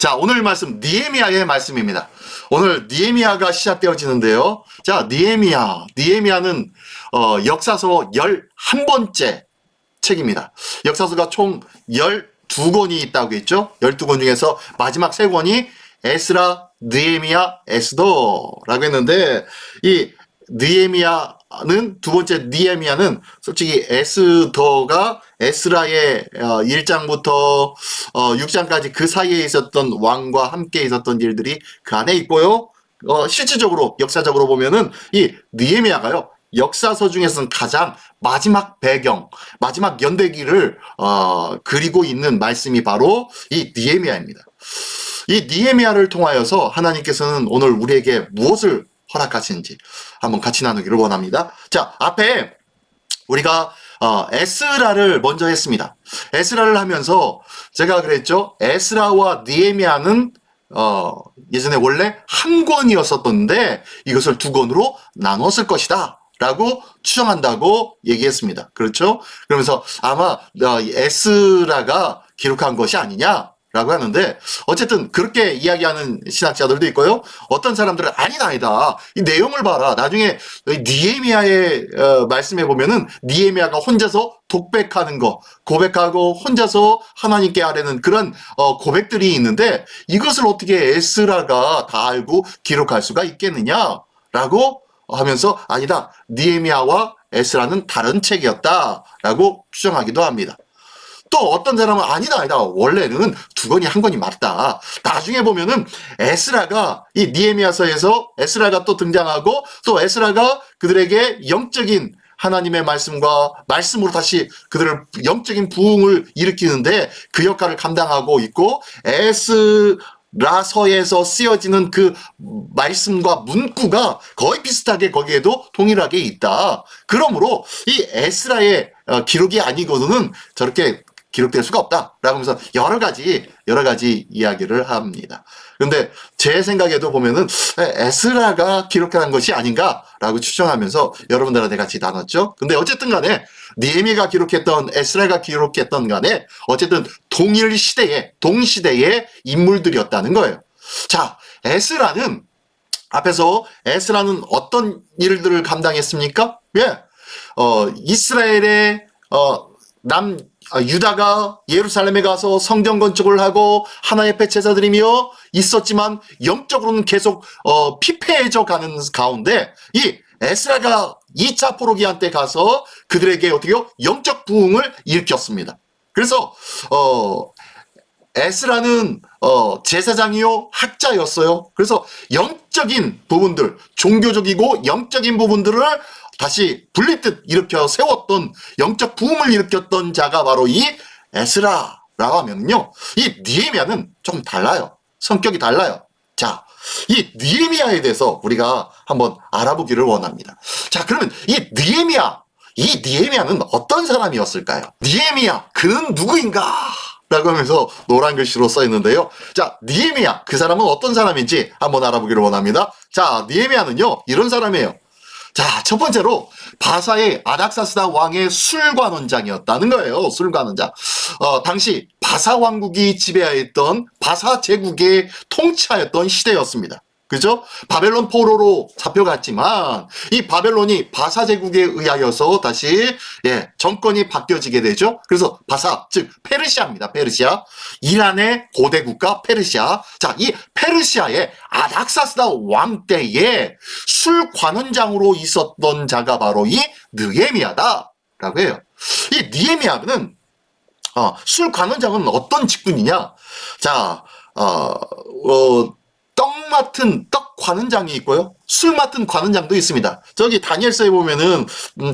자, 오늘 말씀 느헤미야의 말씀입니다. 오늘 느헤미야가 시작되어지는데요. 자, 느헤미야는 역사서 11번째 책입니다. 역사서가 총 12권이 있다고 했죠. 12권 중에서 마지막 3권이 에스라, 느헤미야, 에스더라고 했는데, 이 느헤미야는, 두 번째 느헤미야는 솔직히 에스더가 에스라의 1장부터 6장까지 그 사이에 있었던 왕과 함께 있었던 일들이 그 안에 있고요. 실질적으로 역사적으로 보면은 이 느헤미야가요, 역사서 중에서는 가장 마지막 배경, 마지막 연대기를 그리고 있는 말씀이 바로 이 느헤미야입니다. 이 느헤미야를 통하여서 하나님께서는 오늘 우리에게 무엇을 허락하시는지 한번 같이 나누기를 원합니다. 자, 앞에 우리가 에스라를 먼저 했습니다. 에스라를 하면서 제가 그랬죠. 에스라와 느헤미야는 예전에 원래 한 권이었었던데 이것을 두 권으로 나눴을 것이다 라고 추정한다고 얘기했습니다. 그렇죠? 그러면서 아마 에스라가 기록한 것이 아니냐 라고 하는데, 어쨌든 그렇게 이야기하는 신학자들도 있고요. 어떤 사람들은 아니다. 이 내용을 봐라. 나중에 느헤미야의 말씀에 보면은 느헤미야가 혼자서 독백하는 거, 고백하고 혼자서 하나님께 아뢰는 그런 고백들이 있는데, 이것을 어떻게 에스라가 다 알고 기록할 수가 있겠느냐라고 하면서 아니다. 느헤미야와 에스라는 다른 책이었다라고 추정하기도 합니다. 또 어떤 사람은 아니다. 원래는 두 권이 한 권이 맞다. 나중에 보면은 에스라가 이 느헤미야서에서 에스라가 또 등장하고, 또 에스라가 그들에게 영적인 하나님의 말씀으로 다시 그들을 영적인 부흥을 일으키는데 그 역할을 감당하고 있고, 에스라서에서 쓰여지는 그 말씀과 문구가 거의 비슷하게 거기에도 동일하게 있다. 그러므로 이 에스라의 기록이 아니고는 저렇게 기록될 수가 없다 라고 하면서 여러 가지 이야기를 합니다. 근데 제 생각에도 보면은 에스라가 기록한 것이 아닌가 라고 추정하면서 여러분들한테 같이 나눴죠. 근데 어쨌든 간에 느헤미야가 기록했던, 에스라가 기록했던 간에 어쨌든 동시대의 인물들이었다는 거예요. 자, 앞에서 에스라는 어떤 일들을 감당했습니까? 예, 이스라엘의 유다가 예루살렘에 가서 성전 건축을 하고 하나의 배 제사드리며 있었지만 영적으로는 계속 피폐해져 가는 가운데 이 에스라가 2차 포로기한 때 가서 그들에게 어떻게요? 영적 부흥을 일으켰습니다. 그래서 에스라는 제사장이요 학자였어요. 그래서 영적인 부분들, 종교적이고 영적인 부분들을 다시 분리듯 일으켜 세웠던, 영적 부흥을 일으켰던 자가 바로 이 에스라라고 하면요, 이 느헤미야는 좀 달라요. 성격이 달라요. 자, 이 느헤미야에 대해서 우리가 한번 알아보기를 원합니다. 자, 그러면 이 느헤미야는 어떤 사람이었을까요? 느헤미야, 그는 누구인가? 라고 하면서 노란 글씨로 써 있는데요. 자, 느헤미야, 그 사람은 어떤 사람인지 한번 알아보기를 원합니다. 자, 느헤미야는요, 이런 사람이에요. 자, 첫 번째로 바사의 아닥사스다 왕의 술관원장이었다는 거예요. 술관원장. 당시 바사 왕국이 지배하였던, 바사 제국의 통치하였던 시대였습니다. 그죠? 바벨론 포로로 잡혀갔지만 이 바벨론이 바사 제국에 의하여서 다시 정권이 바뀌어지게 되죠. 그래서 바사, 즉 페르시아입니다. 페르시아. 이란의 고대 국가 페르시아. 자, 이 페르시아의 아닥사스다 왕 때에 술관원장으로 있었던 자가 바로 이 느헤미야다라고 해요. 이 느헤미야는 술관원장은 어떤 직분이냐? 자, 떡 관원장이 있고요. 술 맡은 관원장도 있습니다. 저기 다니엘서에 보면은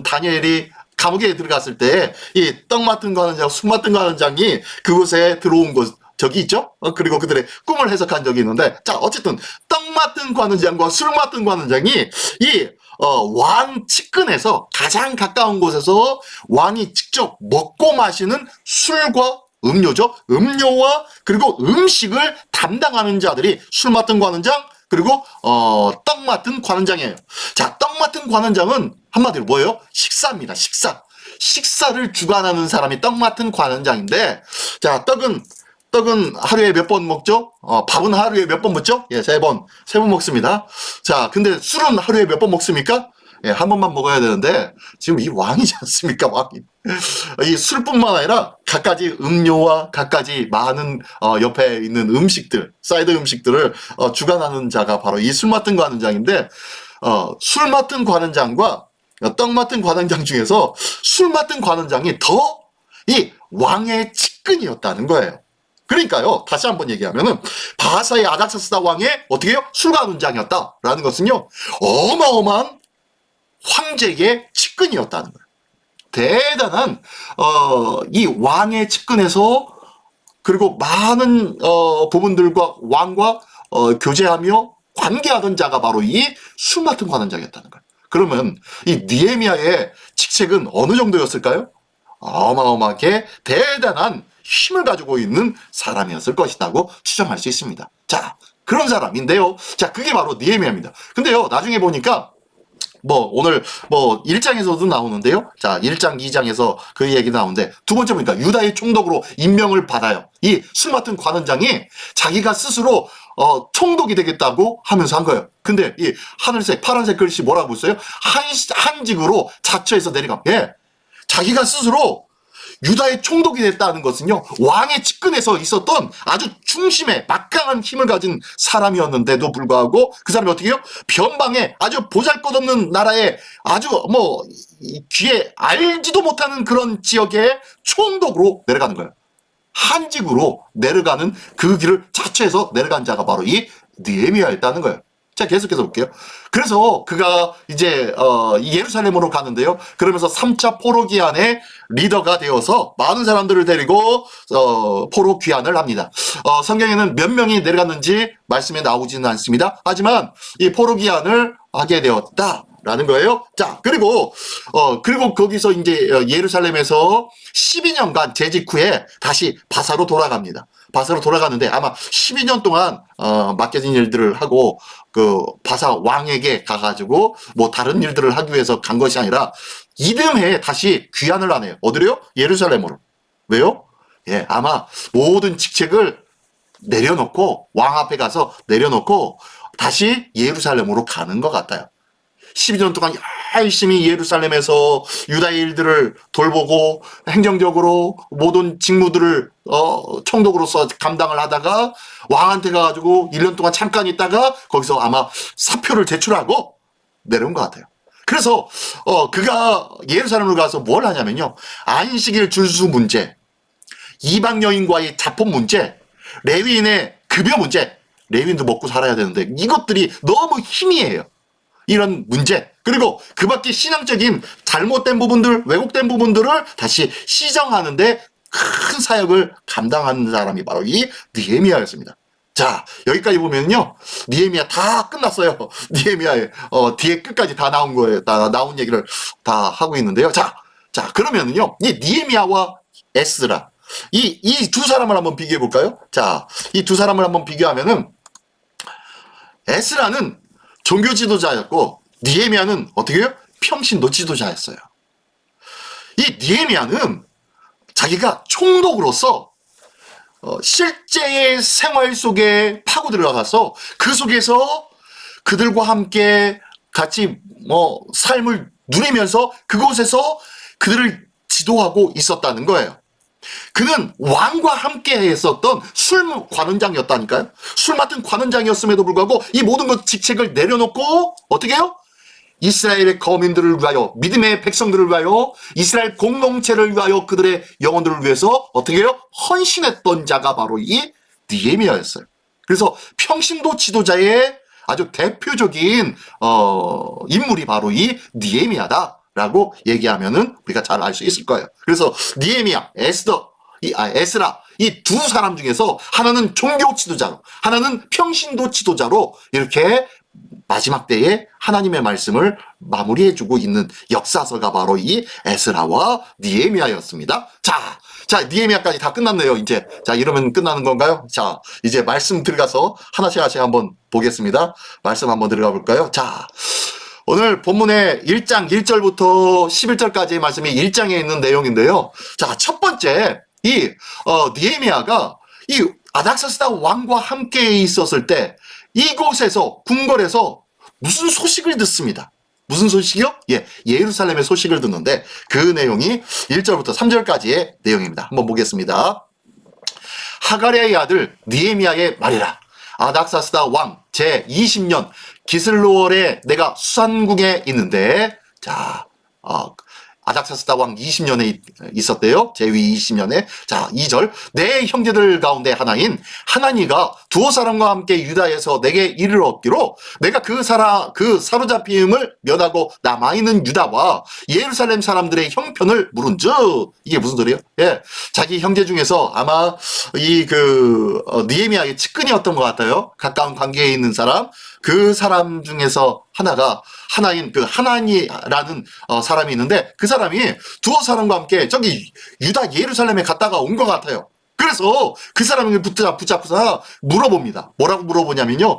다니엘이 감옥에 들어갔을 때 이 떡 맡은 관원장, 술 맡은 관원장이 그곳에 들어온 곳 저기 있죠? 그리고 그들의 꿈을 해석한 적이 있는데, 자, 어쨌든 떡 맡은 관원장과 술 맡은 관원장이 이 왕 측근에서 가장 가까운 곳에서 왕이 직접 먹고 마시는 술과 음료죠. 음료와 그리고 음식을 담당하는 자들이 술 맡은 관원장, 그리고 떡 맡은 관원장이에요. 자, 떡 맡은 관원장은 한마디로 뭐예요? 식사입니다. 식사를 주관하는 사람이 떡 맡은 관원장인데, 자, 떡은 떡은 하루에 몇 번 먹죠? 밥은 하루에 몇 번 먹죠? 예, 세 번 먹습니다. 자, 근데 술은 하루에 몇 번 먹습니까? 예, 한 번만 먹어야 되는데, 지금 이 왕이지 않습니까, 왕이. 이 술뿐만 아니라 갖가지 음료와 갖가지 많은, 옆에 있는 음식들, 사이드 음식들을, 주관하는 자가 바로 이 술 맡은 관원장인데, 술 맡은 관원장과 떡 맡은 관원장 중에서 술 맡은 관원장이 더 이 왕의 측근이었다는 거예요. 그러니까요, 다시 한번 얘기하면은, 바하사의 아닥사스다 왕의 어떻게 해요? 술관원장이었다라는 것은요, 어마어마한 황제의 측근이었다는 거예요. 대단한, 이 왕의 측근에서, 그리고 많은, 부분들과 왕과, 교제하며 관계하던 자가 바로 이 술 맡은 관원장이었다는 거예요. 그러면 이 느헤미야의 직책은 어느 정도였을까요? 어마어마하게 대단한 힘을 가지고 있는 사람이었을 것이라고 추정할 수 있습니다. 자, 그런 사람인데요. 자, 그게 바로 느헤미야입니다. 근데요, 나중에 보니까 오늘 1장에서도 나오는데요. 자, 1장, 2장에서 그 얘기 나오는데, 두 번째 보니까 유다의 총독으로 임명을 받아요. 이 술 맡은 관원장이 자기가 스스로 총독이 되겠다고 하면서 한 거예요. 근데 이 하늘색, 파란색 글씨 뭐라고 써요? 한직으로 자처해서 내려가. 예. 자기가 스스로 유다의 총독이 됐다는 것은요, 왕의 측근에서 있었던 아주 중심의 막강한 힘을 가진 사람이었는데도 불구하고 그 사람이 어떻게 해요? 변방에 아주 보잘것없는 나라에 아주 귀에 알지도 못하는 그런 지역의 총독으로 내려가는 거예요. 한직으로 내려가는 그 길을 자처해서 내려간 자가 바로 이 느헤미야였다는 거예요. 자, 계속해서 볼게요. 그래서 그가 이제 예루살렘으로 가는데요. 그러면서 3차 포로 귀환의 리더가 되어서 많은 사람들을 데리고 포로 귀환을 합니다. 성경에는 몇 명이 내려갔는지 말씀에 나오지는 않습니다. 하지만 이 포로 귀환을 하게 되었다라는 거예요. 자, 그리고 거기서 이제 예루살렘에서 12년간 재직 후에 다시 바사로 돌아갑니다. 바사로 돌아가는데 아마 12년 동안 맡겨진 일들을 하고 그 바사 왕에게 가가지고 다른 일들을 하기 위해서 간 것이 아니라 이듬해 다시 귀환을 하네요. 어디로요? 예루살렘으로. 왜요? 예, 아마 모든 직책을 내려놓고 왕 앞에 가서 내려놓고 다시 예루살렘으로 가는 것 같아요. 12년 동안 열심히 예루살렘에서 유다의 일들을 돌보고 행정적으로 모든 직무들을 총독으로서 감당을 하다가 왕한테 가가지고 1년 동안 잠깐 있다가 거기서 아마 사표를 제출하고 내려온 것 같아요. 그래서 그가 예루살렘으로 가서 뭘 하냐면요, 안식일 준수 문제, 이방 여인과의 자폭 문제, 레위인의 급여 문제, 레위인도 먹고 살아야 되는데 이것들이 너무 희미해요. 이런 문제, 그리고 그 밖에 신앙적인 잘못된 부분들, 왜곡된 부분들을 다시 시정하는데 큰 사역을 감당하는 사람이 바로 이 느헤미야였습니다. 자, 여기까지 보면요, 느헤미야 다 끝났어요. 느헤미야의 뒤에 끝까지 다 나온 거예요. 다 나온 얘기를 다 하고 있는데요. 자, 그러면은요, 이 느헤미야와 에스라, 이 두 사람을 한번 비교해 볼까요? 자, 이 두 사람을 한번 비교하면은 에스라는 종교 지도자였고 느헤미야는 어떻게 해요? 평신도 지도자였어요. 이 느헤미야는 자기가 총독으로서 실제의 생활 속에 파고 들어가서 그 속에서 그들과 함께 같이 삶을 누리면서 그곳에서 그들을 지도하고 있었다는 거예요. 그는 왕과 함께 했었던 술 관원장이었다니까요. 술 맡은 관원장이었음에도 불구하고 이 모든 것 직책을 내려놓고 어떻게 해요? 이스라엘의 거민들을 위하여, 믿음의 백성들을 위하여, 이스라엘 공동체를 위하여, 그들의 영혼들을 위해서 어떻게 해요? 헌신했던 자가 바로 이 느헤미야였어요. 그래서 평신도 지도자의 아주 대표적인 인물이 바로 이 느헤미야다라고 얘기하면은 우리가 잘 알 수 있을 거예요. 그래서 느헤미야, 에스라 이 두 사람 중에서 하나는 종교 지도자로, 하나는 평신도 지도자로 이렇게 마지막 때에 하나님의 말씀을 마무리해주고 있는 역사서가 바로 이 에스라와 느헤미야였습니다. 자, 느헤미야까지 다 끝났네요, 이제. 자, 이러면 끝나는 건가요? 자, 이제 말씀 들어가서 하나씩 한번 보겠습니다. 말씀 한번 들어가 볼까요? 자, 오늘 본문의 1장 1절부터 11절까지의 말씀이 1장에 있는 내용인데요. 자, 첫 번째, 이 느헤미야가 이 아닥사스다 왕과 함께 있었을 때 이곳에서 궁궐에서 무슨 소식을 듣습니다. 무슨 소식이요? 예, 예루살렘의 소식을 듣는데 그 내용이 1절부터 3절까지의 내용입니다. 한번 보겠습니다. 하가랴의 아들 느헤미야의 말이라. 아닥사스다 왕 제20년 기슬로월에 내가 수산궁에 있는데, 자, 아닥사스다 왕 20년에 있었대요. 제위 20년에. 자, 2절. 내 형제들 가운데 하나인 하나니가 두어 사람과 함께 유다에서 내게 이를 얻기로 내가 그 사로잡힘을 면하고 남아있는 유다와 예루살렘 사람들의 형편을 물은즉. 이게 무슨 소리예요? 예. 자기 형제 중에서 아마 느헤미야의 측근이었던 것 같아요. 가까운 관계에 있는 사람. 그 사람 중에서 하나인 그 하나니라는 사람이 있는데 그 사람이 두어 사람과 함께 저기 유다 예루살렘에 갔다가 온 것 같아요. 그래서 그 사람을 붙잡고서 물어봅니다. 뭐라고 물어보냐면요.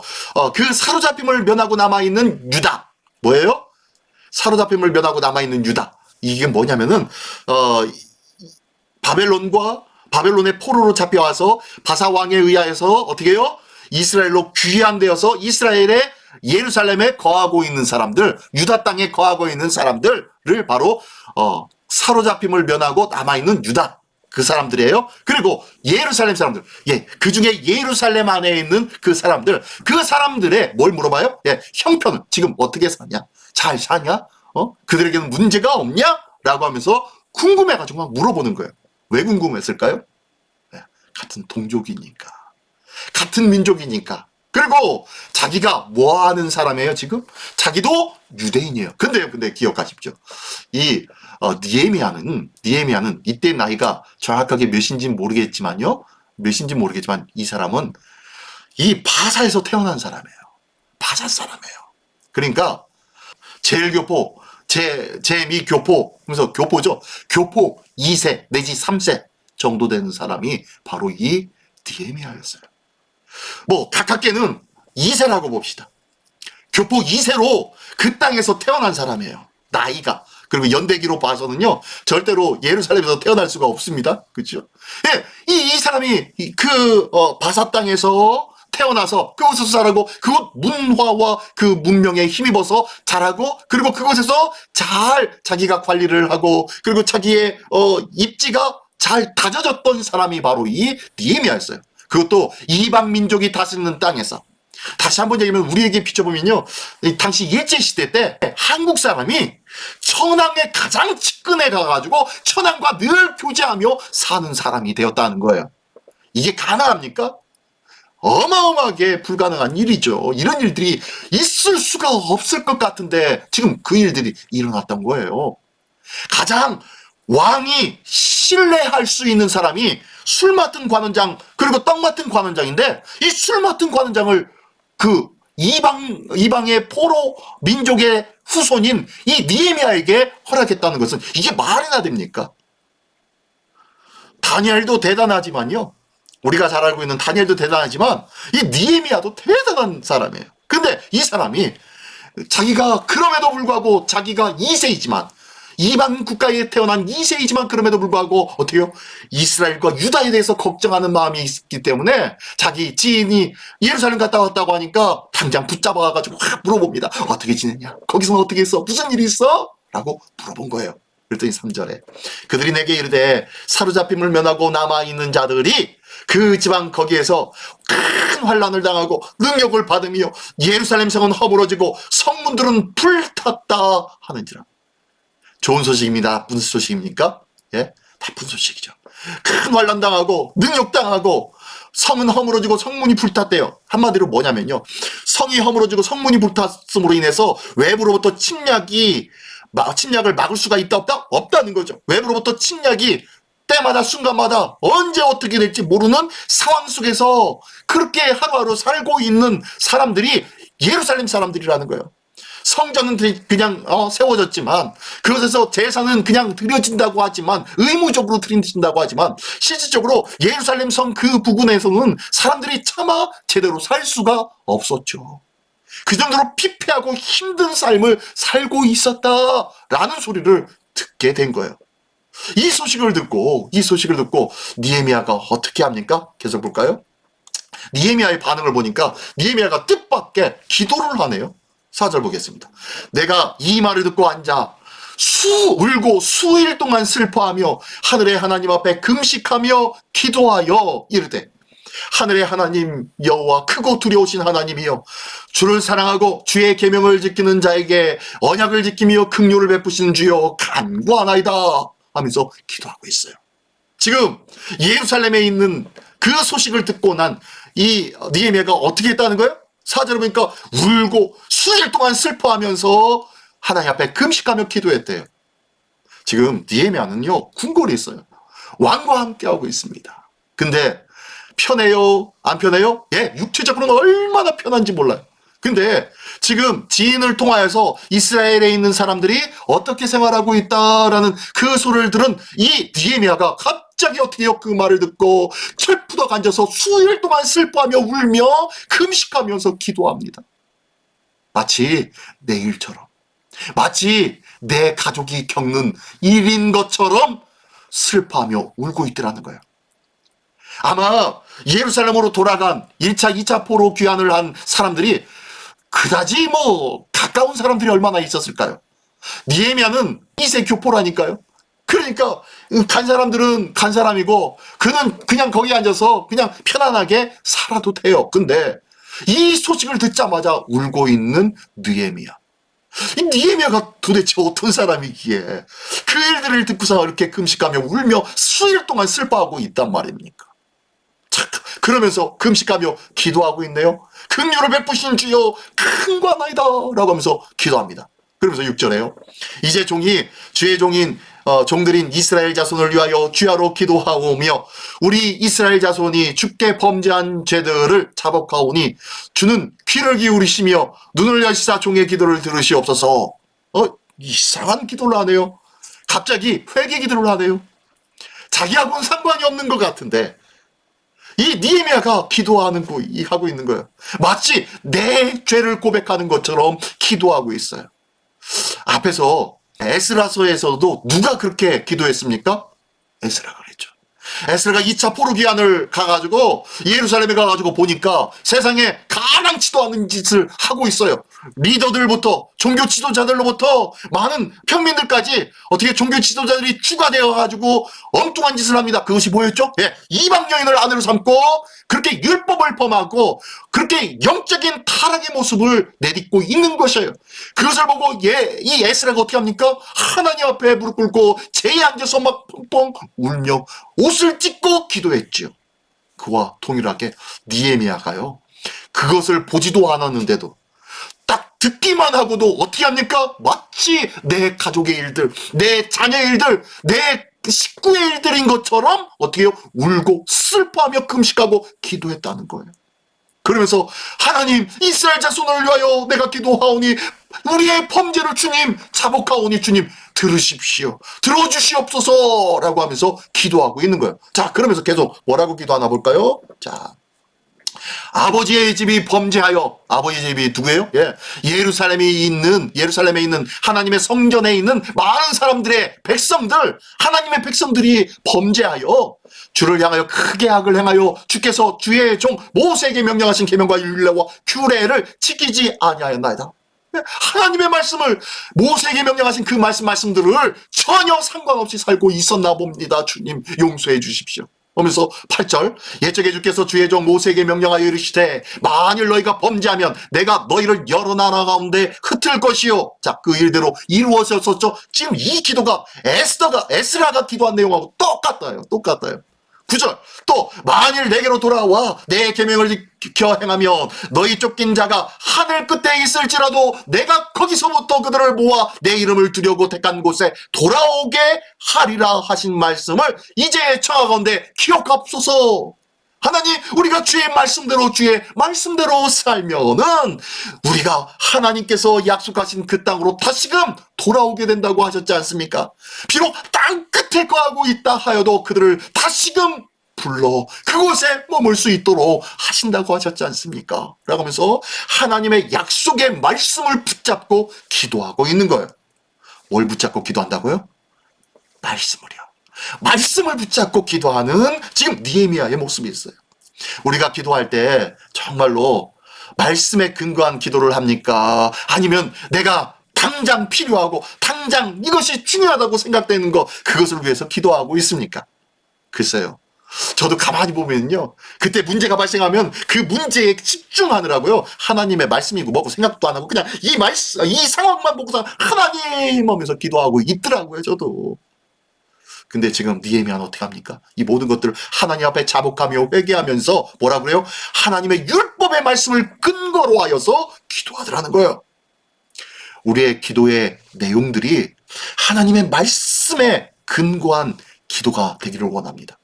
그 사로잡힘을 면하고 남아있는 유다. 뭐예요? 사로잡힘을 면하고 남아있는 유다. 이게 뭐냐면은 바벨론의 포로로 잡혀와서 바사 왕에 의하여서 어떻게 해요? 이스라엘로 귀환되어서 이스라엘의 예루살렘에 거하고 있는 사람들, 유다 땅에 거하고 있는 사람들을 바로 사로잡힘을 면하고 남아있는 유다, 그 사람들이에요. 그리고 예루살렘 사람들, 예, 그 중에 예루살렘 안에 있는 그 사람들의 뭘 물어봐요? 예, 형편은 지금 어떻게 사냐? 잘 사냐? 그들에게는 문제가 없냐? 라고 하면서 궁금해가지고 막 물어보는 거예요. 왜 궁금했을까요? 예, 같은 동족이니까. 같은 민족이니까. 그리고 자기가 뭐 하는 사람이에요, 지금? 자기도 유대인이에요. 근데 기억하십시오. 이 느헤미야는 이때 나이가 정확하게 몇인지는 모르겠지만 이 사람은 이 바사에서 태어난 사람이에요. 바사 사람이에요. 그러니까 제일교포, 제미교포, 그래서 교포죠. 교포 2세 내지 3세 정도 되는 사람이 바로 이 느헤미야였어요. 뭐 가깝게는 2세라고 봅시다. 교포 2세로 그 땅에서 태어난 사람이에요. 나이가. 그리고 연대기로 봐서는요, 절대로 예루살렘에서 태어날 수가 없습니다. 그렇죠? 예, 이 사람이 바사 땅에서 태어나서 그곳에서 자라고 그곳 문화와 그 문명에 힘입어서 자라고, 그리고 그곳에서 잘 자기가 관리를 하고, 그리고 자기의 입지가 잘 다져졌던 사람이 바로 이 느헤미야였어요. 그것도 이방 민족이 다스리는 땅에서. 다시 한번 얘기하면 우리에게 비춰보면요, 당시 일제시대 때 한국 사람이 천황의 가장 측근에 가가지고 천황과 늘 교제하며 사는 사람이 되었다는 거예요. 이게 가능합니까? 어마어마하게 불가능한 일이죠. 이런 일들이 있을 수가 없을 것 같은데 지금 그 일들이 일어났던 거예요. 가장 왕이 신뢰할 수 있는 사람이 술 맡은 관원장, 그리고 떡 맡은 관원장인데, 이 술 맡은 관원장을 그 이방의 포로 민족의 후손인 이 느헤미야에게 허락했다는 것은 이게 말이나 됩니까? 다니엘도 대단하지만요, 우리가 잘 알고 있는 다니엘도 대단하지만 이 느헤미야도 대단한 사람이에요. 근데 이 사람이 자기가 그럼에도 불구하고 자기가 2세이지만 이방 국가에 태어난 2세이지만 그럼에도 불구하고 어떻게 해요? 이스라엘과 유다에 대해서 걱정하는 마음이 있기 때문에 자기 지인이 예루살렘 갔다 왔다고 하니까 당장 붙잡아가지고 확 물어봅니다. 어떻게 지냈냐? 거기서는 어떻게 했어? 무슨 일이 있어? 라고 물어본 거예요. 그랬더니 3절에 그들이 내게 이르되 사로잡힘을 면하고 남아있는 자들이 그 지방 거기에서 큰 환난을 당하고 능력을 받으며 예루살렘 성은 허물어지고 성문들은 불탔다 하는지라. 좋은 소식입니다. 나쁜 소식입니까? 예? 나쁜 소식이죠. 큰 환난 당하고 능력 당하고 성은 허물어지고 성문이 불탔대요. 한마디로 뭐냐면요, 성이 허물어지고 성문이 불탔음으로 인해서 외부로부터 침략을 막을 수가 있다 없다? 없다는 거죠. 외부로부터 침략이 때마다 순간마다 언제 어떻게 될지 모르는 상황 속에서 그렇게 하루하루 살고 있는 사람들이 예루살렘 사람들이라는 거예요. 성전은 그냥 세워졌지만, 그것에서 제사는 그냥 드려진다고 하지만, 의무적으로 드린다고 하지만, 실질적으로 예루살렘 성 그 부근에서는 사람들이 차마 제대로 살 수가 없었죠. 그 정도로 피폐하고 힘든 삶을 살고 있었다라는 소리를 듣게 된 거예요. 이 소식을 듣고 느헤미야가 어떻게 합니까? 계속 볼까요? 느헤미야의 반응을 보니까 느헤미야가 뜻밖의 기도를 하네요. 4절 보겠습니다. 내가 이 말을 듣고 앉아 울고 수일 동안 슬퍼하며 하늘의 하나님 앞에 금식하며 기도하여 이르되, 하늘의 하나님 여호와 크고 두려우신 하나님이여, 주를 사랑하고 주의 계명을 지키는 자에게 언약을 지키며 긍휼을 베푸시는 주여 간구하나이다 하면서 기도하고 있어요. 지금 예루살렘에 있는 그 소식을 듣고 난 이 느헤미야가 어떻게 했다는 거예요? 4절에 보니까 울고 수일 동안 슬퍼하면서 하나님 앞에 금식하며 기도했대요. 지금 느헤미야는요, 궁궐에 있어요. 왕과 함께하고 있습니다. 근데 편해요? 안 편해요? 예, 육체적으로는 얼마나 편한지 몰라요. 근데 지금 지인을 통하여서 이스라엘에 있는 사람들이 어떻게 생활하고 있다라는 그 소리를 들은 이 느헤미야가 갑자기 어떻게 해요? 그 말을 듣고 철푸덕 앉아서 수일 동안 슬퍼하며 울며 금식하면서 기도합니다. 마치 내 일처럼, 마치 내 가족이 겪는 일인 것처럼 슬퍼하며 울고 있더라는 거예요. 아마 예루살렘으로 돌아간 1차, 2차 포로 귀환을 한 사람들이 그다지 가까운 사람들이 얼마나 있었을까요? 느헤미야는 2세 교포라니까요. 그러니까 간 사람들은 간 사람이고 그는 그냥 거기 앉아서 그냥 편안하게 살아도 돼요. 근데 이 소식을 듣자마자 울고 있는 느헤미야. 이 느헤미야가 도대체 어떤 사람이기에 그 일들을 듣고서 이렇게 금식하며 울며 수일 동안 슬퍼하고 있단 말입니까? 그러면서 금식하며 기도하고 있네요. 긍휼을 베푸신 주여 큰과나이다 라고 하면서 기도합니다. 그러면서 6절에요. 이제 주의 종인 종들인 이스라엘 자손을 위하여 주야로 기도하오며 우리 이스라엘 자손이 주께 범죄한 죄들을 자복하오니 주는 귀를 기울이시며 눈을 여시사 종의 기도를 들으시옵소서. 이상한 기도를 하네요. 갑자기 회개 기도를 하네요. 자기하고는 상관이 없는 것 같은데 이 느헤미야가 하고 있는 거예요. 마치 내 죄를 고백하는 것처럼 기도하고 있어요. 앞에서 에스라서에서도 누가 그렇게 기도했습니까? 에스라가 그랬죠. 에스라가 2차 포로 귀환을 가가지고 예루살렘에 가가지고 보니까 세상에 가랑치도 않은 짓을 하고 있어요. 리더들부터 종교 지도자들로부터 많은 평민들까지 어떻게 종교 지도자들이 추가되어가지고 엉뚱한 짓을 합니다. 그것이 뭐였죠? 예, 이방 여인을 아내로 삼고 그렇게 율법을 범하고 그렇게 영적인 타락의 모습을 내딛고 있는 것이에요. 그것을 보고 이 에스라가 어떻게 합니까? 하나님 앞에 무릎 꿇고 제에 앉아서 막 펑펑 울며 옷을 찢고 기도했지요. 그와 동일하게 느헤미야가요, 그것을 보지도 않았는데도 딱 듣기만 하고도 어떻게 합니까? 마치 내 가족의 일들, 내 자녀의 일들, 내 식구의 일들인 것처럼 어떻게 해요? 울고 슬퍼하며 금식하고 기도했다는 거예요. 그러면서 하나님, 이스라엘 자손을 위하여 내가 기도하오니 우리의 범죄를 주님 자복하오니 주님 들으십시오. 들어주시옵소서 라고 하면서 기도하고 있는 거예요. 자, 그러면서 계속 뭐라고 기도하나 볼까요? 자, 아버지의 집이 범죄하여, 아버지의 집이 누구예요? 예, 예루살렘에 있는 하나님의 성전에 있는 많은 사람들의 백성들, 하나님의 백성들이 범죄하여 주를 향하여 크게 악을 행하여 주께서 주의 종 모세에게 명령하신 계명과 율례와 규례를 지키지 아니하였나이다. 하나님의 말씀을, 모세에게 명령하신 그 말씀들을 전혀 상관없이 살고 있었나 봅니다. 주님 용서해 주십시오. 하면서 8절, 옛적에 주께서 주의 종 모세에게 명령하여 이르시되 만일 너희가 범죄하면 내가 너희를 여러 나라 가운데 흩을 것이요. 자, 그 일대로 이루어졌었죠. 지금 이 기도가 에스라가 기도한 내용하고 똑같아요. 9절, 또 만일 내게로 돌아와 내 계명을 지켜 행하면 너희 쫓긴 자가 하늘 끝에 있을지라도 내가 거기서부터 그들을 모아 내 이름을 두려고 택한 곳에 돌아오게 하리라 하신 말씀을 이제 청하건대 기억하옵소서. 하나님, 우리가 주의 말씀대로 살면은 우리가 하나님께서 약속하신 그 땅으로 다시금 돌아오게 된다고 하셨지 않습니까? 비록 땅 끝에 거하고 있다 하여도 그들을 다시금 불러 그곳에 머물 수 있도록 하신다고 하셨지 않습니까? 라고 하면서 하나님의 약속의 말씀을 붙잡고 기도하고 있는 거예요. 뭘 붙잡고 기도한다고요? 말씀을요. 말씀을 붙잡고 기도하는 지금 느헤미야의 모습이 있어요. 우리가 기도할 때 정말로 말씀에 근거한 기도를 합니까? 아니면 내가 당장 필요하고 당장 이것이 중요하다고 생각되는 것, 그것을 위해서 기도하고 있습니까? 글쎄요. 저도 가만히 보면요, 그때 문제가 발생하면 그 문제에 집중하느라고요, 하나님의 말씀이고 뭐고 생각도 안 하고 그냥 이 말씀, 이 상황만 보고서 하나님 하면서 기도하고 있더라고요, 저도. 근데 지금 느헤미야는 어떻게 합니까? 이 모든 것들을 하나님 앞에 자복하며 회개하면서 뭐라 그래요? 하나님의 율법의 말씀을 근거로 하여서 기도하더라는 거예요. 우리의 기도의 내용들이 하나님의 말씀에 근거한 기도가 되기를 원합니다.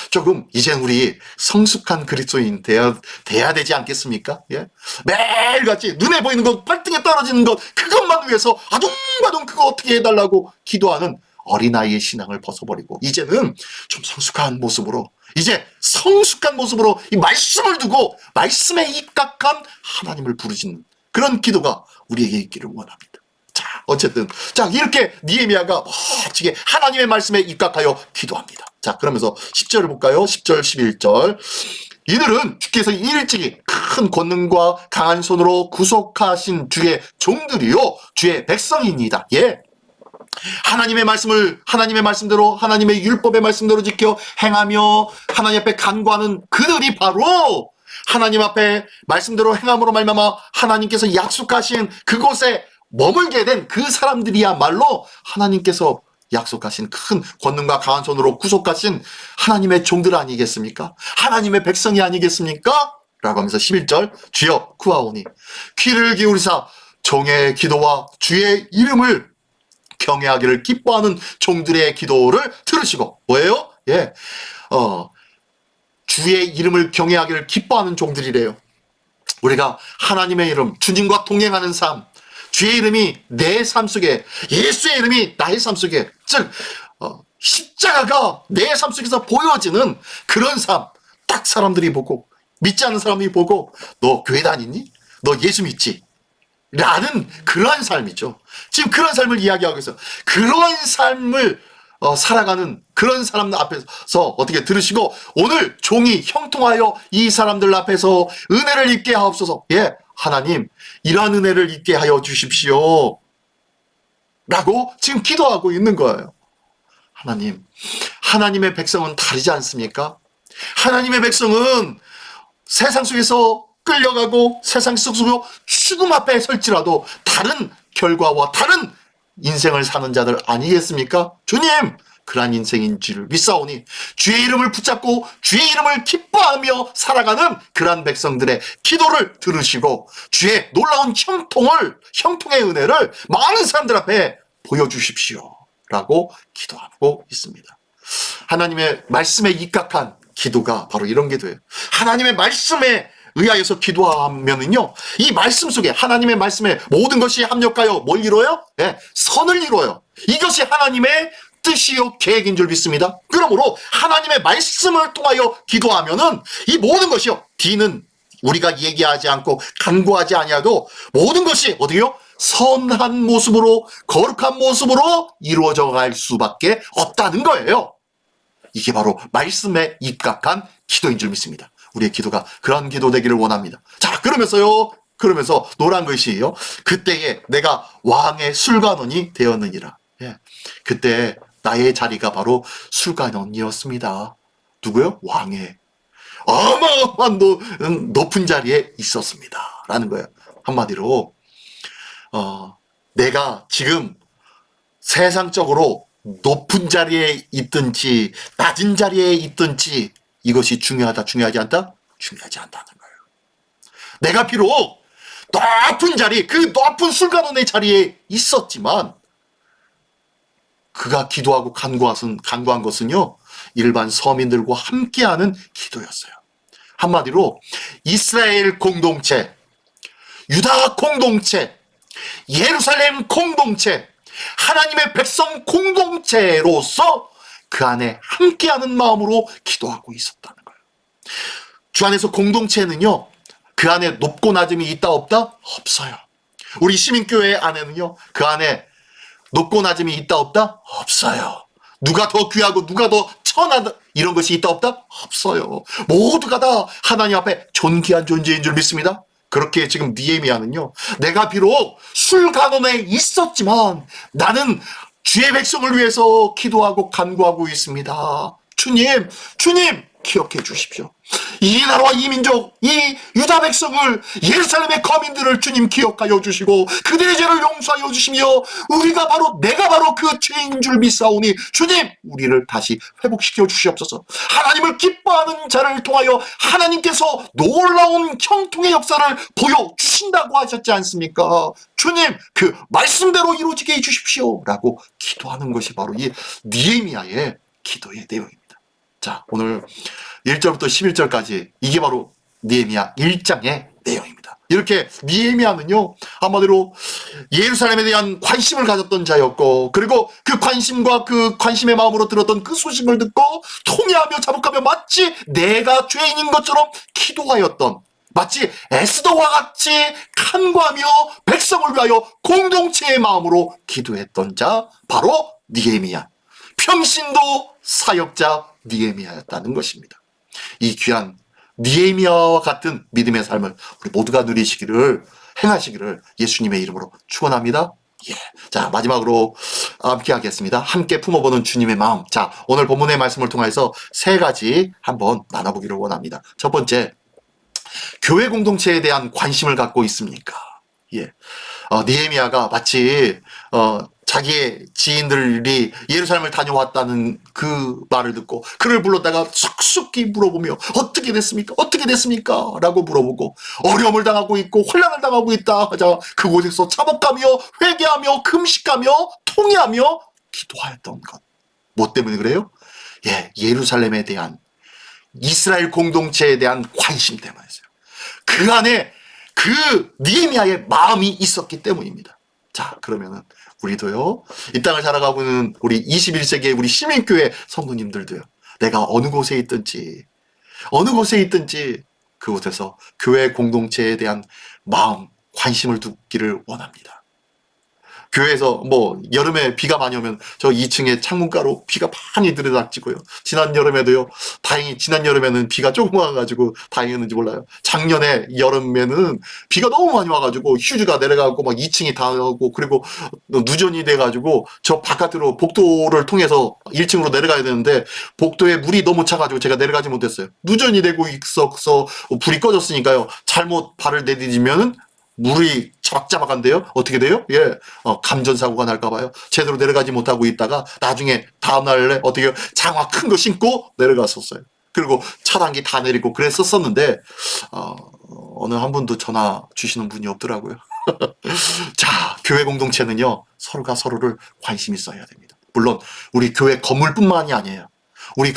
조금 이제 우리 성숙한 그리스도인 돼야 되지 않겠습니까? 예? 매일같이 눈에 보이는 것, 발등에 떨어지는 것, 그것만 위해서 아둥바둥 그거 어떻게 해달라고 기도하는 어린아이의 신앙을 벗어버리고 이제는 좀 성숙한 모습으로, 이제 성숙한 모습으로 이 말씀을 두고 말씀에 입각한 하나님을 부르짖는 그런 기도가 우리에게 있기를 원합니다. 자, 어쨌든 자, 이렇게 느헤미야가 멋지게 하나님의 말씀에 입각하여 기도합니다. 자, 그러면서 10절을 볼까요? 10절 11절. 이들은 주께서 일찍이 큰 권능과 강한 손으로 구속하신 주의 종들이요 주의 백성입니다. 예. 하나님의 말씀을 하나님의 말씀대로, 하나님의 율법의 말씀대로 지켜 행하며 하나님 앞에 간구하는 그들이 바로 하나님 앞에 말씀대로 행함으로 말미암아 하나님께서 약속하신 그곳에 머물게 된 그 사람들이야말로 하나님께서 약속하신 큰 권능과 강한 손으로 구속하신 하나님의 종들 아니겠습니까? 하나님의 백성이 아니겠습니까? 라고 하면서 11절, 주여 구하오니 귀를 기울이사 종의 기도와 주의 이름을 경외하기를 기뻐하는 종들의 기도를 들으시고, 뭐예요? 예, 주의 이름을 경외하기를 기뻐하는 종들이래요. 우리가 하나님의 이름, 주님과 동행하는 삶, 주의 이름이 내 삶 속에, 예수의 이름이 나의 삶 속에, 즉 십자가가 내 삶 속에서 보여지는 그런 삶, 딱 사람들이 보고, 믿지 않는 사람이 보고, 너 교회 다니니? 너 예수 믿지? 라는 그러한 삶이죠. 지금 그런 삶을 이야기하고 있어요. 그러한 삶을 살아가는 그런 사람들 앞에서 어떻게 들으시고, 오늘 종이 형통하여 이 사람들 앞에서 은혜를 입게 하옵소서. 예, 하나님 이러한 은혜를 입게 하여 주십시오 라고 지금 기도하고 있는 거예요. 하나님, 하나님의 백성은 다르지 않습니까? 하나님의 백성은 세상 속에서 끌려가고 세상 속에서 죽음 앞에 설지라도 다른 결과와 다른 인생을 사는 자들 아니겠습니까? 주님, 그러한 인생인 줄을 믿사오니 주의 이름을 붙잡고 주의 이름을 기뻐하며 살아가는 그러한 백성들의 기도를 들으시고 주의 놀라운 형통의 은혜를 많은 사람들 앞에 보여주십시오 라고 기도하고 있습니다. 하나님의 말씀에 입각한 기도가 바로 이런 기도예요. 하나님의 말씀에 의하여서 기도하면은요, 이 말씀 속에, 하나님의 말씀에 모든 것이 합력하여 뭘 이뤄요? 네, 선을 이뤄요. 이것이 하나님의 뜻이요 계획인 줄 믿습니다. 그러므로 하나님의 말씀을 통하여 기도하면은 이 모든 것이요, D는 우리가 얘기하지 않고 간구하지 아니하도 모든 것이 어디요? 선한 모습으로, 거룩한 모습으로 이루어져 갈 수밖에 없다는 거예요. 이게 바로 말씀에 입각한 기도인 줄 믿습니다. 우리의 기도가 그런 기도 되기를 원합니다. 자, 그러면서 노란 글씨요, 그때에 내가 왕의 술관원이 되었느니라. 예, 그때 나의 자리가 바로 술관원이었습니다. 누구요? 왕의 어마어마한 높은 자리에 있었습니다 라는 거예요. 한마디로 내가 지금 세상적으로 높은 자리에 있든지 낮은 자리에 있든지 이것이 중요하다, 중요하지 않다? 중요하지 않다는 거예요. 내가 비록 높은 자리, 그 높은 술관원의 자리에 있었지만 그가 기도하고 간구한 것은요, 일반 서민들과 함께하는 기도였어요. 한마디로 이스라엘 공동체, 유다 공동체, 예루살렘 공동체, 하나님의 백성 공동체로서 그 안에 함께하는 마음으로 기도하고 있었다는 거예요. 주 안에서 공동체는요, 그 안에 높고 낮음이 있다 없다? 없어요. 우리 시민교회 안에는요, 그 안에 높고 낮음이 있다 없다? 없어요. 누가 더 귀하고 누가 더 천하다 이런 것이 있다 없다? 없어요. 모두가 다 하나님 앞에 존귀한 존재인 줄 믿습니다. 그렇게 지금 느헤미야는요, 내가 비록 술가논에 있었지만 나는 주의 백성을 위해서 기도하고 간구하고 있습니다. 주님 기억해 주십시오. 이 나라와 이 민족, 이 유다 백성을, 예루살렘의 거민들을 주님 기억하여 주시고 그들의 죄를 용서하여 주시며 내가 바로 그 죄인 줄 믿사오니 주님 우리를 다시 회복시켜 주시옵소서. 하나님을 기뻐하는 자를 통하여 하나님께서 놀라운 형통의 역사를 보여주신다고 하셨지 않습니까? 주님 그 말씀대로 이루어지게 해주십시오 라고 기도하는 것이 바로 이 느헤미야의 기도의 내용입니다. 자, 오늘 1절부터 11절까지 이게 바로 느헤미야 1장의 내용입니다. 이렇게 느헤미야는요, 한마디로 예루살렘에 대한 관심을 가졌던 자였고, 그리고 그 관심과 그 관심의 마음으로 들었던 그 소식을 듣고 통회하며 자복하며 마치 내가 죄인인 것처럼 기도하였던, 마치 에스더와 같이 간구하며 백성을 위하여 공동체의 마음으로 기도했던 자 바로 느헤미야, 평신도 사역자 느헤미야였다는 것입니다. 이 귀한 느헤미야와 같은 믿음의 삶을 우리 모두가 누리시기를, 행하시기를 예수님의 이름으로 축원합니다. 예. 자, 마지막으로 함께 하겠습니다. 함께 품어보는 주님의 마음. 자, 오늘 본문의 말씀을 통해서 세 가지 한번 나눠보기를 원합니다. 첫 번째, 교회 공동체에 대한 관심을 갖고 있습니까? 예. 느헤미야가 마치 자기의 지인들이 예루살렘을 다녀왔다는 그 말을 듣고 그를 불렀다가 쑥쑥히 물어보며 어떻게 됐습니까? 어떻게 됐습니까? 라고 물어보고 어려움을 당하고 있고 혼란을 당하고 있다 하자 그곳에서 자복하며 회개하며 금식하며 통회하며 기도하였던 것. 뭐 때문에 그래요? 예, 예루살렘에 대한, 이스라엘 공동체에 대한 관심 때문이었어요. 그 안에 그 느헤미야의 마음이 있었기 때문입니다. 자, 그러면은 우리도요, 이 땅을 살아가고 있는 우리 21세기의 우리 시민교회 성도님들도요, 내가 어느 곳에 있든지 그곳에서 교회 공동체에 대한 마음, 관심을 두기를 원합니다. 교회에서 뭐 여름에 비가 많이 오면 저 2층에 창문가로 비가 많이 들이닥치고요. 지난 여름에도요, 다행히 지난 여름에는 비가 조금 와가지고 다행이었는지 몰라요. 작년에 여름에는 비가 너무 많이 와가지고 휴지가 내려가고 막 2층이 다 오고, 그리고 누전이 돼가지고 저 바깥으로 복도를 통해서 1층으로 내려가야 되는데 복도에 물이 너무 차가지고 제가 내려가지 못했어요. 누전이 되고 있어서 불이 꺼졌으니까요, 잘못 발을 내디디면은 물이 자박자박한데요. 어떻게 돼요? 예, 감전사고가 날까봐요. 제대로 내려가지 못하고 있다가 나중에 다음날에 어떻게 해요? 장화 큰 거 신고 내려갔었어요. 그리고 차단기 다 내리고 그랬었는데 어느 한 분도 전화 주시는 분이 없더라고요. 자, 교회 공동체는요, 서로가 서로를 관심 있어야 됩니다. 물론 우리 교회 건물뿐만이 아니에요. 우리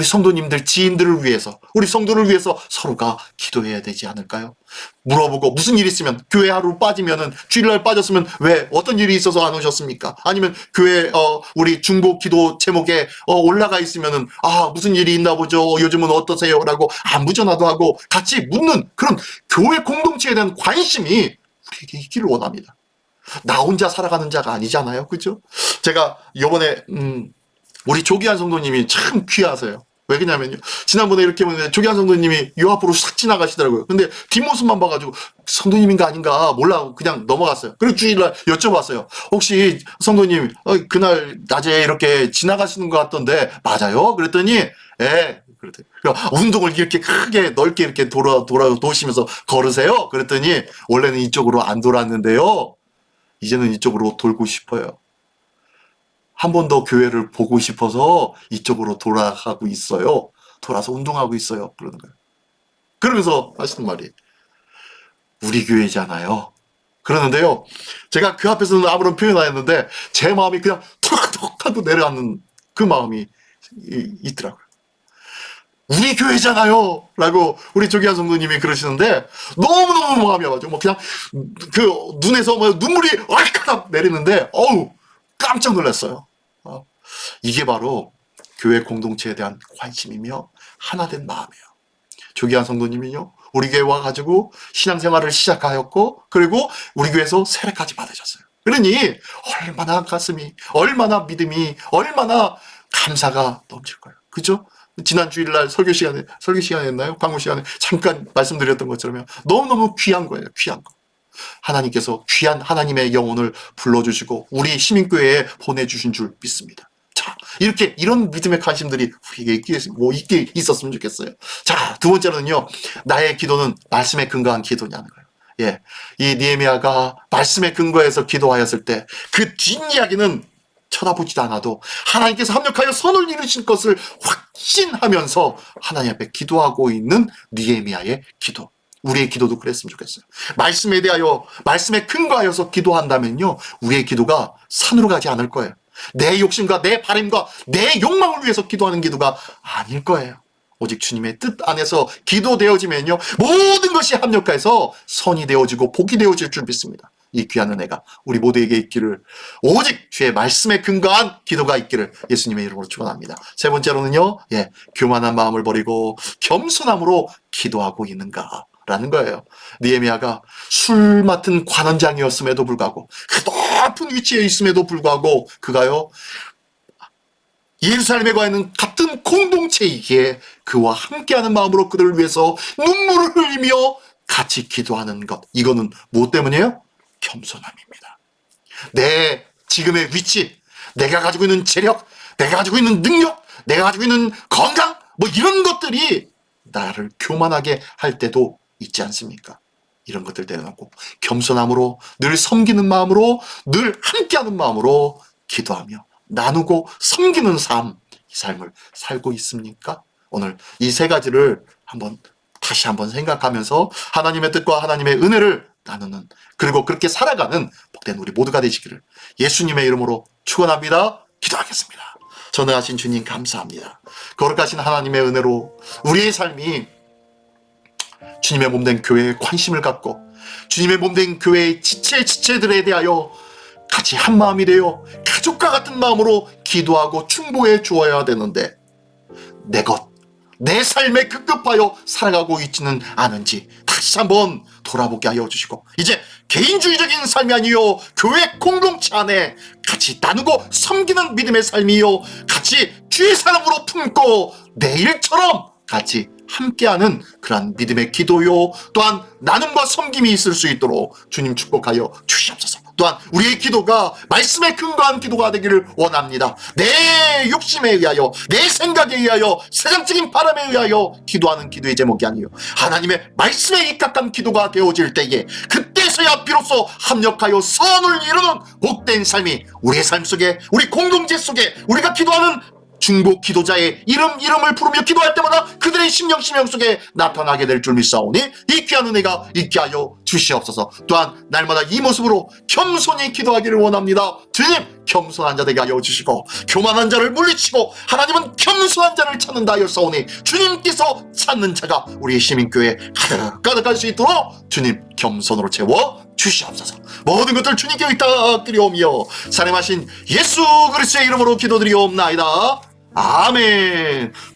성도님들, 지인들을 위해서, 우리 성도를 위해서 서로가 기도해야 되지 않을까요? 물어보고 무슨 일 있으면, 교회 하루 빠지면은, 주일날 빠졌으면 왜 어떤 일이 있어서 안 오셨습니까? 아니면 교회 우리 중보 기도 제목에 올라가 있으면은 무슨 일이 있나 보죠, 요즘은 어떠세요? 라고 안부 전화도 하고 같이 묻는 그런 교회 공동체에 대한 관심이 우리에게 있기를 원합니다. 나 혼자 살아가는 자가 아니잖아요, 그죠? 제가 요번에 우리 조기한 성도님이 참 귀하세요. 왜 그러냐면요, 지난번에 이렇게 보는데 조기한 성도님이 요 앞으로 싹 지나가시더라고요. 근데 뒷모습만 봐가지고 성도님인가 아닌가 몰라 그냥 넘어갔어요. 그리고 주일날 여쭤봤어요. 혹시 성도님 그날 낮에 이렇게 지나가시는 것 같던데 맞아요? 그랬더니 예, 그랬더니 운동을 이렇게 크게 넓게 이렇게 도시면서 걸으세요? 그랬더니 원래는 이쪽으로 안 돌았는데요, 이제는 이쪽으로 돌고 싶어요. 한 번 더 교회를 보고 싶어서 이쪽으로 돌아가고 있어요. 돌아서 운동하고 있어요. 그러는 거예요. 그러면서 하시는 말이 우리 교회잖아요. 그러는데요, 제가 그 앞에서는 아무런 표현 안 했는데 제 마음이 그냥 툭툭 하고 내려앉는 그 마음이 있더라고요. 우리 교회잖아요 라고 우리 조기한 성도님이 그러시는데 너무너무 마음이 아파가지고 그냥 그 눈에서 눈물이 왈칵 내리는데 깜짝 놀랐어요. 이게 바로 교회 공동체에 대한 관심이며 하나된 마음이에요. 조기한 성도님이요, 우리 교회 와가지고 신앙생활을 시작하였고, 그리고 우리 교회에서 세례까지 받으셨어요. 그러니 얼마나 가슴이, 얼마나 믿음이, 얼마나 감사가 넘칠 거예요. 그죠? 지난 주일날 설교 시간이었나요? 방문 시간에 잠깐 말씀드렸던 것처럼 너무너무 귀한 거예요. 귀한 거. 하나님께서 귀한 하나님의 영혼을 불러주시고 우리 시민교회에 보내주신 줄 믿습니다. 자, 이렇게 이런 믿음의 관심들이 우리에게 있게 있었으면 좋겠어요. 자, 두 번째로는요, 나의 기도는 말씀에 근거한 기도냐는 거예요. 예, 이 느헤미야가 말씀에 근거해서 기도하였을 때 그 뒷이야기는 쳐다보지도 않아도 하나님께서 합력하여 선을 이루실 것을 확신하면서 하나님 앞에 기도하고 있는 느헤미야의 기도. 우리의 기도도 그랬으면 좋겠어요. 말씀에 대하여, 말씀에 근거하여서 기도한다면요, 우리의 기도가 산으로 가지 않을 거예요. 내 욕심과 내 바람과 내 욕망을 위해서 기도하는 기도가 아닐 거예요. 오직 주님의 뜻 안에서 기도되어지면요, 모든 것이 합력해서 선이 되어지고 복이 되어질 줄 믿습니다. 이 귀한 은혜가 우리 모두에게 있기를, 오직 주의 말씀에 근거한 기도가 있기를 예수님의 이름으로 축원합니다. 세 번째로는요, 교만한 마음을 버리고 겸손함으로 기도하고 있는가 라는 거예요. 느헤미야가 술 맡은 관원장이었음에도 불구하고, 그 높은 위치에 있음에도 불구하고 그가요, 예루살렘에 가 있는 같은 공동체이기에 그와 함께하는 마음으로 그들을 위해서 눈물을 흘리며 같이 기도하는 것, 이거는 무엇 때문이에요? 겸손함입니다. 내 지금의 위치, 내가 가지고 있는 재력, 내가 가지고 있는 능력, 내가 가지고 있는 건강, 이런 것들이 나를 교만하게 할 때도 있지 않습니까? 이런 것들 내려놓고 겸손함으로, 늘 섬기는 마음으로, 늘 함께하는 마음으로 기도하며 나누고 섬기는 삶, 이 삶을 살고 있습니까? 오늘 이 세 가지를 다시 한번 생각하면서 하나님의 뜻과 하나님의 은혜를 나누는, 그리고 그렇게 살아가는 복된 우리 모두가 되시기를 예수님의 이름으로 축원합니다. 기도하겠습니다. 전능하신 주님 감사합니다. 거룩하신 하나님의 은혜로 우리의 삶이 주님의 몸된 교회에 관심을 갖고 주님의 몸된 교회의 지체들에 대하여 같이 한 마음이 되어 가족과 같은 마음으로 기도하고 충고해 주어야 되는데, 내 삶에 급급하여 살아가고 있지는 않은지 다시 한번 돌아보게 하여 주시고, 이제 개인주의적인 삶이 아니요 교회 공동체 안에 같이 나누고 섬기는 믿음의 삶이요 같이 주의 사랑으로 품고 내일처럼 같이 함께하는 그러한 믿음의 기도요, 또한 나눔과 섬김이 있을 수 있도록 주님 축복하여 주시옵소서. 또한 우리의 기도가 말씀에 근거한 기도가 되기를 원합니다. 내 욕심에 의하여, 내 생각에 의하여, 세상적인 바람에 의하여 기도하는 기도의 제목이 아니요 하나님의 말씀에 입각한 기도가 되어질 때에, 그때서야 비로소 합력하여 선을 이루는 복된 삶이 우리의 삶 속에, 우리 공동체 속에, 우리가 기도하는 중보 기도자의 이름을 부르며 기도할 때마다 그들의 심령 속에 나타나게 될 줄 믿사오니 이 귀한 은혜가 있게 하여 주시옵소서. 또한 날마다 이 모습으로 겸손히 기도하기를 원합니다. 주님, 겸손한 자 되게 하여 주시고 교만한 자를 물리치고 하나님은 겸손한 자를 찾는다 하였사오니 주님께서 찾는 자가 우리의 시민교회에 가득할 수 있도록 주님 겸손으로 채워 주시옵소서. 모든 것들 주님께 의탁드리오며 사랑하신 예수 그리스도의 이름으로 기도드리옵나이다. 아멘.